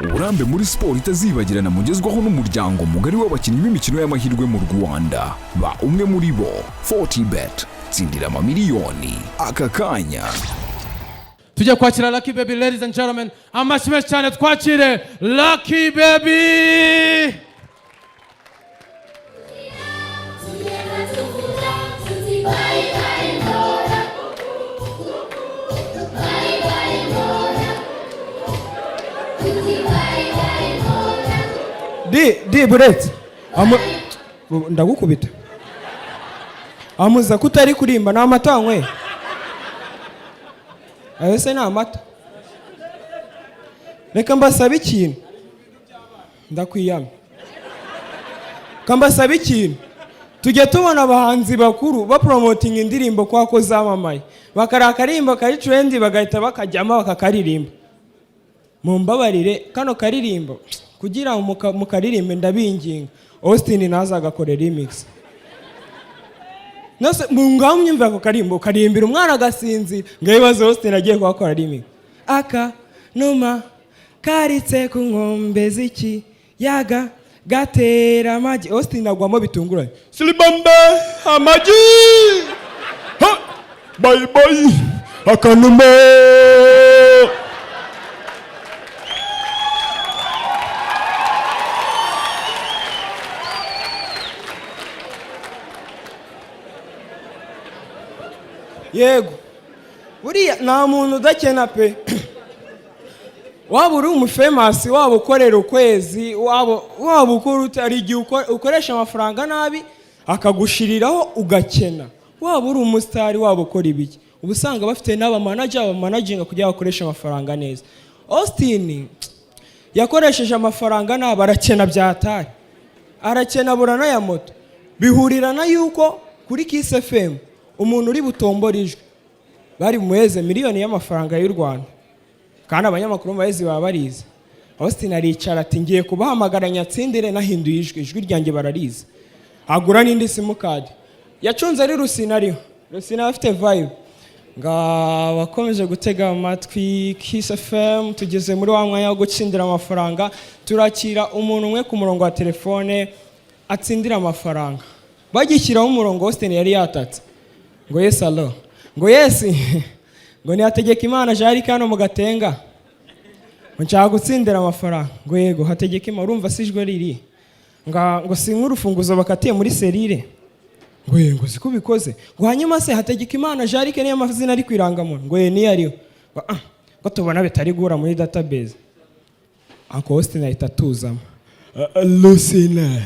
uburambe muri siporo itazibagirana mugezwaho n'umuryango mugari w'abakinnyi b'imikino y'amahirwe mu Rwanda ba umwe muri bo 40bet tsindira amamiliyoni aka kanya. Tujya kwakira Lucky Baby, ladies and gentlemen, amashyi menshi cyane twakire Lucky Baby. Di buretse ndagukubita amuza kutari kurimba na amata nkwe ayo se na amata reka mbasaba ikintu ndakwiyama kambasaba ikintu tujye tubona abahanzi bakuru ba promoting indirimbo kwako zamamaye bakarakarimba kari trendy bagahita bakajyama bakakaririmba mumbabarire kano karirimbo kugira mukaririmbe ndabinginga Austin naza agakore remix nose mungamnyumva ko karimbo karimbira umwana agasinzira ngayibaze Austin agiye kwakora remix aka numa karitse ku nkombe ziki yaga gatera amagi Austin agwamo bitunguranye silibambe amagi ha bye bye akanuma yego buriya nta muntu udakena pe waba uri umufemasi waba ukorera ukwezi waba ukora utari igihe ukoresha amafaranga nabi akagushiriraho ugakena waba uri umusitari waba ukora ibiki uba usanga bafite n'abamanaginga kugira bakoresha amafaranga neza. Austin yakoresheje amafaranga nabi arakena byatari arakena burana ya moto bihurirana yuko kuri Kiss FM umuntu uri butombora ijwi bari muheze miliyoni y'amafaranga y'u Rwanda kandi abanyamakuru baheze babarize. Austin aricara ati ngiye kubahamagara nyatsindire nahinduye ijwi ryanjye bararize agura n'indi simukadi yacunze ari Rusina afite vibe bakomeje gutega amatwi Kiss FM tugeze muri wa mwanya wo gutsindira amafaranga turakira umuntu umwe ku murongo wa telefone atsindira amafaranga bagishyiraho umurongo Austin yari yatatse ngo yes allo ngo yes ngo nihategeka Imana jari kano mugatenga nshaka gutsindira amafaranga ngo yego hategeka Imana urumva sijwe riri ngo sinkurufunguzo bakatiye muri serire ngo yego zikubikoze ngo hanyuma se hategeka Imana jari kene y'amazina ari kwirangamuntu ngo ye ni ariyo ngo tubona bitari gura muri database Uncle Austin ahita tuzama Lucina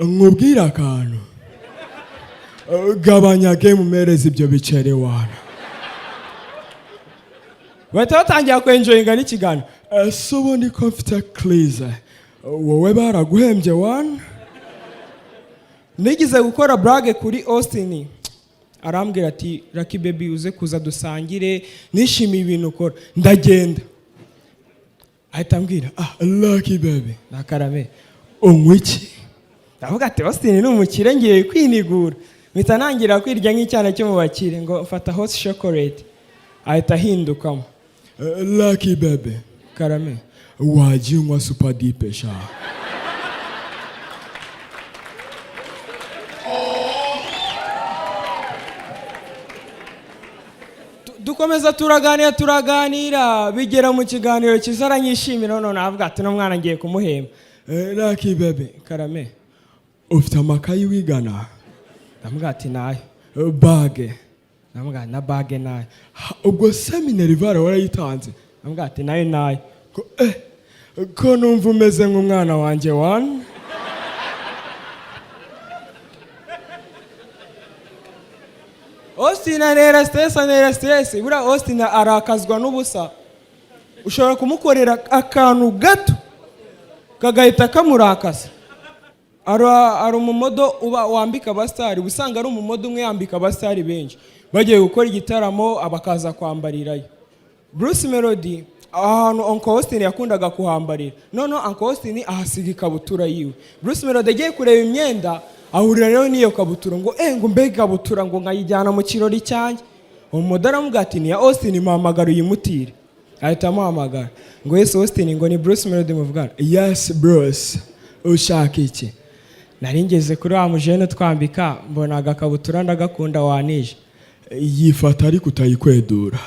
nkubwira akantu gabanya game umereza ibyo bicere wana bahita batangira kwenjoyinga n'ikiganiro sobo ni comfort cleaser wowe baraguhembye wana nigize gukora brag kuri Austin arambwira ati Lucky Baby uze kuza dusangire nishimiye ibintu ukora ndagenda ahita ambwira Lucky Baby nakarame umwiki ndavuga ati Austin ni umukire ngiye kwinigura mpita nangira kwirya nk'icyana cyo mu bakire ngo mfata hot chocolate ahita ahindukamo Lucky Baby karame wagiye unywa super deep sha dukomeza turaganira bigera mu kiganiro kizaranyishimira none navuga ati no mwana ngiye kumuhemba Lucky Baby karame ufite amakayi wigana ndamuga ati nayo bage ndamuga na bage nayo ubwo seminary vara warayitanze ndamuga ati nayo ko numva umeze nk'umwana wanjye wan Austin anera stress bura Austin arakazwa n'ubusa ushobora kumukorera akantu gato kagahita kamurakaza ari umumodo uba wambika abasitari usanga ari umumodo umwe yambika abasitari benshi bagiye gukora igitaramo abakaza kwambarirayo Bruce Melody ahantu Uncle Austin yakundaga kuhambarira noneho Uncle Austin ahasiga ikabutura yiwe. Bruce Melody agiye kureba imyenda ahurira rero n'iyo kabutura ngo ngo mbega ikabutura ngo nkayijyana mu kirori cyanjye. Umudara aramubwira ati ni ya Austin, muhamagara uyimutire. Ahita amuhamagara ngo Yes Austin, ngo ni Bruce Melody muvugana. Yes Bruce, ushaka iki? Nari ngeze kuri wa mujene twambika mbona agakabutura ndagakunda wanije. Yifata ariko utayikwedura.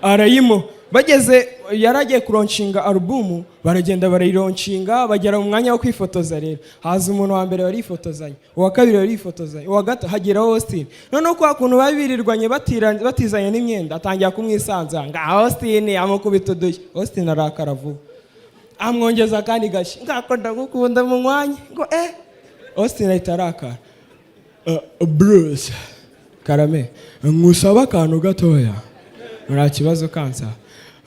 Arayimo bageze yaragiye kuronshinga album, baragenda barayironshinga, bagera mu mwanya wo kwifotoza. Rero haza umuntu wa mbere barifotozanya, uwa kabiri barifotozanya, uwa gatatu hagera Austin. Noneho kwa kuntu babirirwanye batizanye n'imyenda atangira kumwisanza nga Austin amukubita udushyi. Austin arakara vuba amwongeza kandi gashi ngako ndagukunda mu mwanya ngo Austin ahita arakara. Bruce karame nkusaba akantu gatoya. Nta kibazo kansa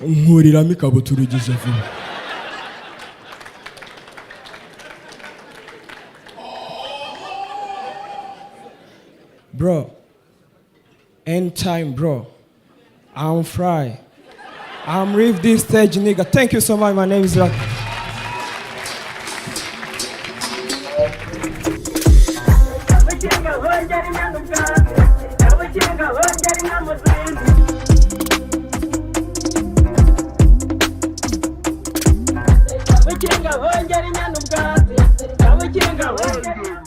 nkuriramo ikabutura ugize vuba. Bro, anytime bro, I'm fry. I'm leave this stage nigga. Thank you so much. My name is Rock. Kabukinga hongera inyana ubwatsi, kabukinga hongera